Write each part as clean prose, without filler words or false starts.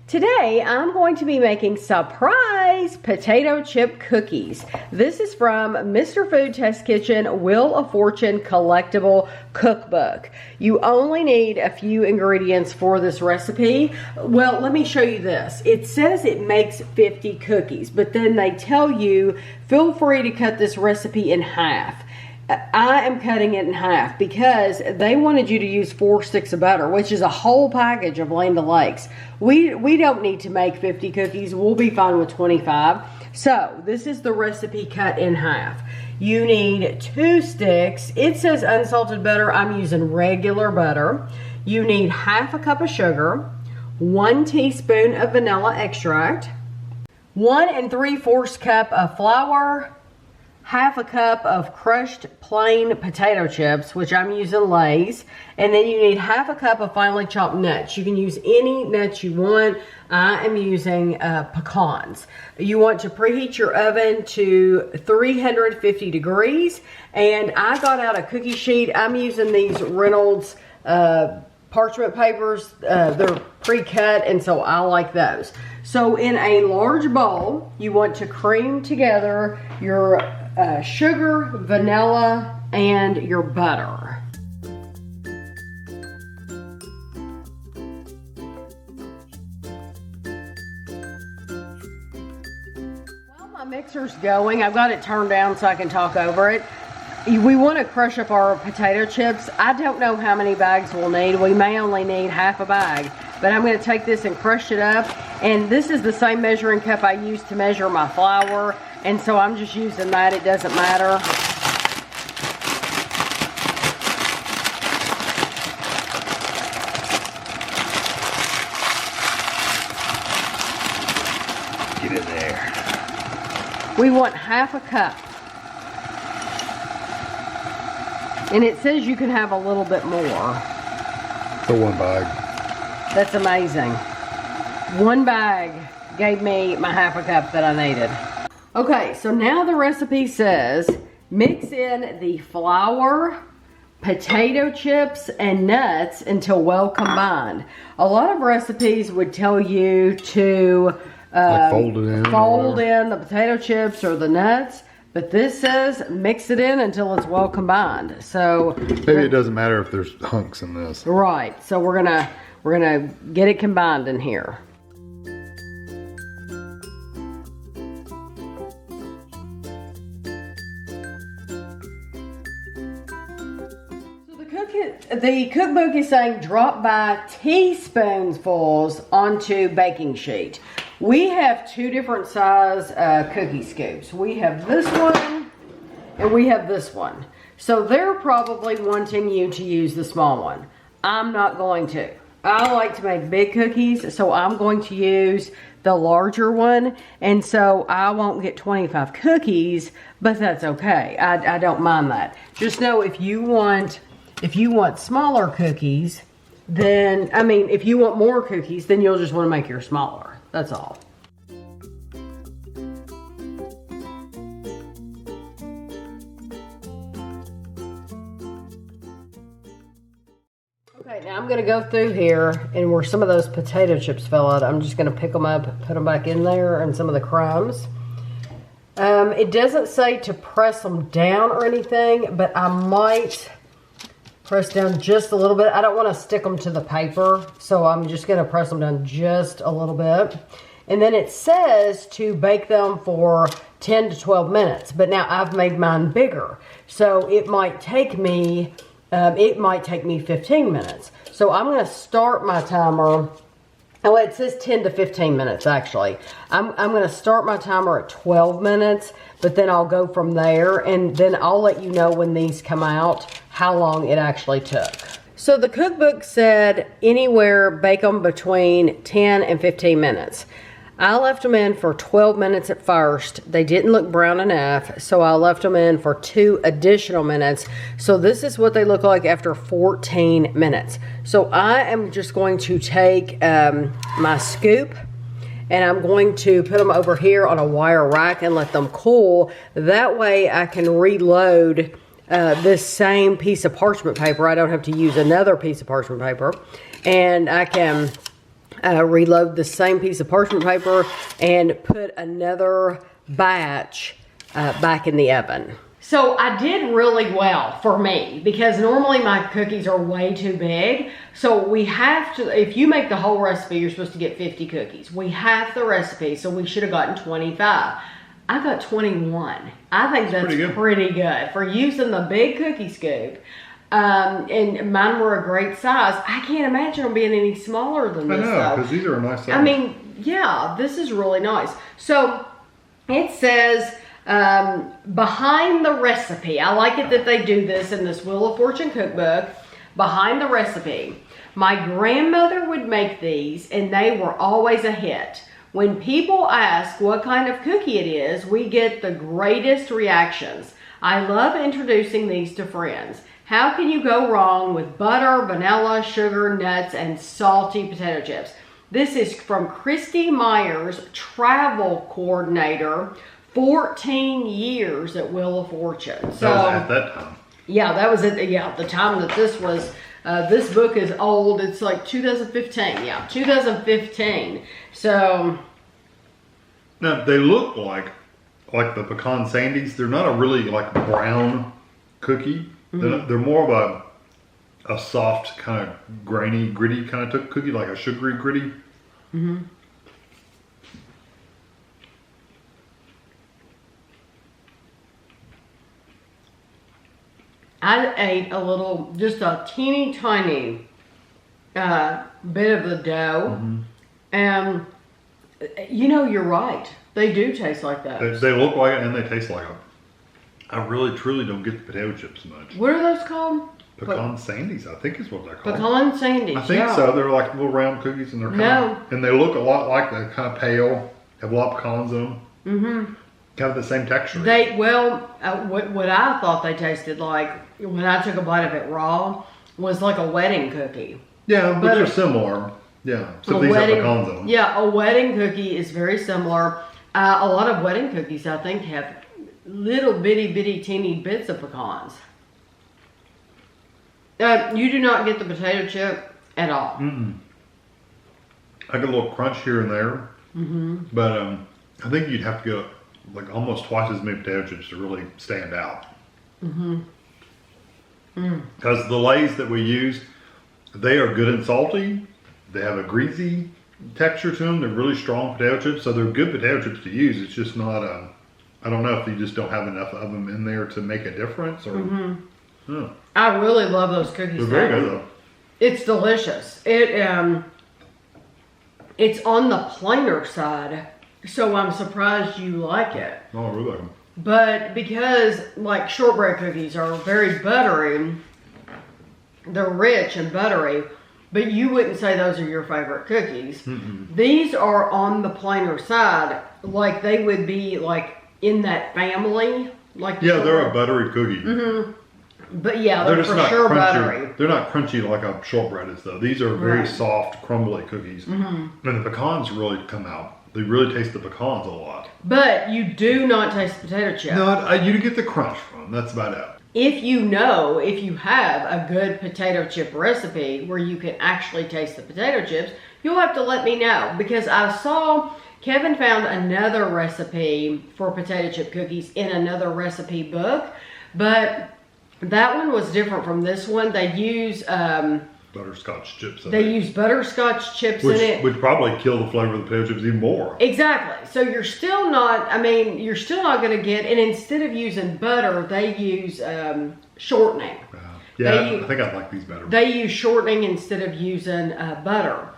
Today, I'm going to be making surprise potato chip cookies. This is from Mr. Food Test Kitchen Wheel of Fortune Collectible Cookbook. You only need a few ingredients for this recipe. Well, let me show you this. It says it makes 50 cookies, but then they tell you, feel free to cut this recipe in half. I am cutting it in half because they wanted you to use 4 sticks of butter, which is a whole package of Land O'Lakes. We don't need to make 50 cookies. We'll be fine with 25. So this is the recipe cut in half. You need 2 sticks. It says unsalted butter. I'm using regular butter. You need half a cup of sugar, 1 teaspoon of vanilla extract, 1 3/4 cup of flour, half a cup of crushed plain potato chips, which I'm using Lay's, and then you need half a cup of finely chopped nuts. You can use any nuts you want. I am using pecans. You want to preheat your oven to 350 degrees, and I got out a cookie sheet. I'm using these Reynolds parchment papers. They're pre-cut, and so I like those. So in a large bowl, you want to cream together your sugar, vanilla, and your butter. While my mixer's going, I've got it turned down so I can talk over it. We want to crush up our potato chips. I don't know how many bags we'll need. We may only need half a bag, but I'm going to take this and crush it up. And this is the same measuring cup I used to measure my flour, and so I'm just using that. It doesn't matter. Get in there. We want half a cup. And it says you can have a little bit more. For 1 bag. That's amazing. 1 bag gave me my half a cup that I needed. Okay, so now the recipe says mix in the flour, potato chips, and nuts until well combined. A lot of recipes would tell you to like fold in the potato chips or the nuts, but this says mix it in until it's well combined. So maybe it doesn't matter if there's hunks in this. Right. So we're gonna get it combined in here. The cookbook is saying drop by teaspoonsfuls onto baking sheet. We have 2 different size cookie scoops. We have this one and we have this one. So they're probably wanting you to use the small one. I'm not going to. I like to make big cookies, so I'm going to use the larger one. And so I won't get 25 cookies, but that's okay. I don't mind that. Just know if you want smaller cookies, then, I mean, if you want more cookies, then you'll just want to make yours smaller. That's all. Okay, now I'm going to go through here, and where some of those potato chips fell out, I'm just going to pick them up, put them back in there, and some of the crumbs. It doesn't say to press them down or anything, but I might press down just a little bit. I don't want to stick them to the paper, so I'm just going to press them down just a little bit. And then it says to bake them for 10 to 12 minutes. But now I've made mine bigger, so it might take me 15 minutes. So I'm going to start my timer. Oh, it says 10 to 15 minutes actually. I'm going to start my timer at 12 minutes, but then I'll go from there, and then I'll let you know when these come out how long it actually took. So the cookbook said anywhere bake them between 10 and 15 minutes. I left them in for 12 minutes at first. They didn't look brown enough, so I left them in for 2 additional minutes. So this is what they look like after 14 minutes. So I am just going to take my scoop, and I'm going to put them over here on a wire rack and let them cool. That way I can reload this same piece of parchment paper. I don't have to use another piece of parchment paper, and I can reload the same piece of parchment paper and put another batch back in the oven. So I did really well for me because normally my cookies are way too big. So we have to, if you make the whole recipe, you're supposed to get 50 cookies. We have the recipe, so we should have gotten 25. I got 21. I think that's pretty good for using the big cookie scoop. And mine were a great size. I can't imagine them being any smaller than this. I know, because these are a nice size. I mean, yeah, this is really nice. So it says behind the recipe. I like it that they do this in this Wheel of Fortune cookbook. Behind the recipe. My grandmother would make these and they were always a hit. When people ask what kind of cookie it is, we get the greatest reactions. I love introducing these to friends. How can you go wrong with butter, vanilla, sugar, nuts, and salty potato chips? This is from Christy Myers, travel coordinator, 14 years at Wheel of Fortune. So, that was at that time. Yeah, that was at the time that this was, this book is old. It's like 2015. Yeah, 2015. So. Now, they look like the pecan sandies. They're not a really like brown cookie. Mm-hmm. They're more of a soft kind of grainy, gritty kind of cookie, like a sugary gritty. Mm-hmm. I ate a little, just a teeny tiny bit of the dough, and you know, you're right. They do taste like that. They look like it and they taste like it. I really, truly don't get the potato chips much. What are those called? Pecan sandies, I think is what they're called. Pecan sandies, I think so. They're like little round cookies and they're kind of, and they look a lot like they're kind of pale, have a lot of pecans in them. Mm-hmm. Kind of the same texture. What I thought they tasted like when I took a bite of it raw was like a wedding cookie. Yeah, but they're similar. Yeah, so these have pecans in them. Yeah, a wedding cookie is very similar. A lot of wedding cookies, I think, have little bitty teeny bits of pecans. You do not get the potato chip at all. Mm-mm. I get a little crunch here and there, but I think you'd have to get like almost twice as many potato chips to really stand out. Because the Lays that we use, they are good and salty. They have a greasy texture to them. They're really strong potato chips, so they're good potato chips to use. It's just not I don't know if you just don't have enough of them in there to make a difference. Or I really love those cookies. They're very good though. It's delicious. It's on the plainer side, so I'm surprised you like it. Oh, I really like them. But because like shortbread cookies are very buttery, they're rich and buttery, but you wouldn't say those are your favorite cookies. These are on the plainer side, like they would be like in that family. Like they're a buttery cookie. But yeah, they're for sure buttery. They're not crunchy like a shortbread is though. These are very soft, crumbly cookies. And the pecans really come out. They really taste the pecans a lot. But you do not taste the potato chip. No, you get the crunch from them. That's about it. If you have a good potato chip recipe where you can actually taste the potato chips, you'll have to let me know. Because I saw Kevin found another recipe for potato chip cookies in another recipe book. But that one was different from this one. They use butterscotch chips. Use butterscotch chips in it. Which probably kill the flavor of the potato chips even more. Exactly. So you're still not going to get, and instead of using butter, they use shortening. I think I like these better. They use shortening instead of using butter.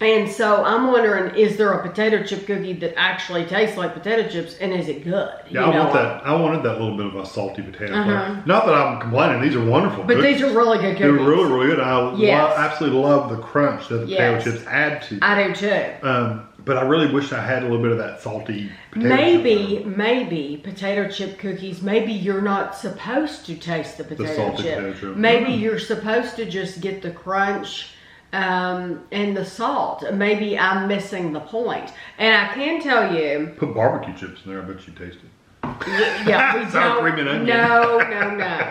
And so I'm wondering, is there a potato chip cookie that actually tastes like potato chips, and is it good? Yeah, I wanted that little bit of a salty potato flavor. Not that I'm complaining; these are wonderful. But cookies. These are really good cookies. They're really, really good. I absolutely love the crunch that the potato chips add to them. I do too. But I really wish I had a little bit of that salty potato chip. Maybe potato chip cookies, maybe you're not supposed to taste the potato chip. Maybe you're supposed to just get the crunch and the salt. Maybe I'm missing the point. And I can tell you, put barbecue chips in there. I bet you taste it. Yeah, we sour cream and onion. No,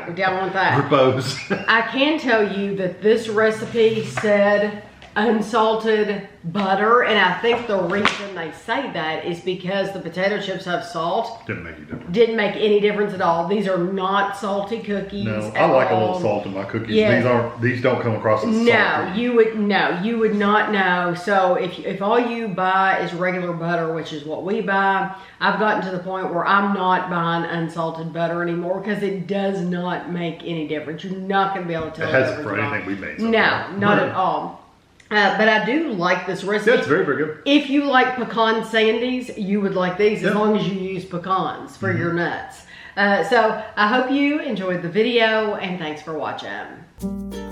we don't want that. Repose. I can tell you that this recipe said unsalted butter, and I think the reason they say that is because the potato chips have salt. Didn't make any difference. Didn't make any difference at all. These are not salty cookies. No, I like a little salt in my cookies. Yeah. These don't come across as salty. You would not know. So if all you buy is regular butter, which is what we buy, I've gotten to the point where I'm not buying unsalted butter anymore because it does not make any difference. You're not going to be able to tell. It hasn't for anything we made. No, not at all. But I do like this recipe. Yeah, it's very, very good. If you like pecan sandies, you would like these as long as you use pecans for your nuts. So I hope you enjoyed the video, and thanks for watching.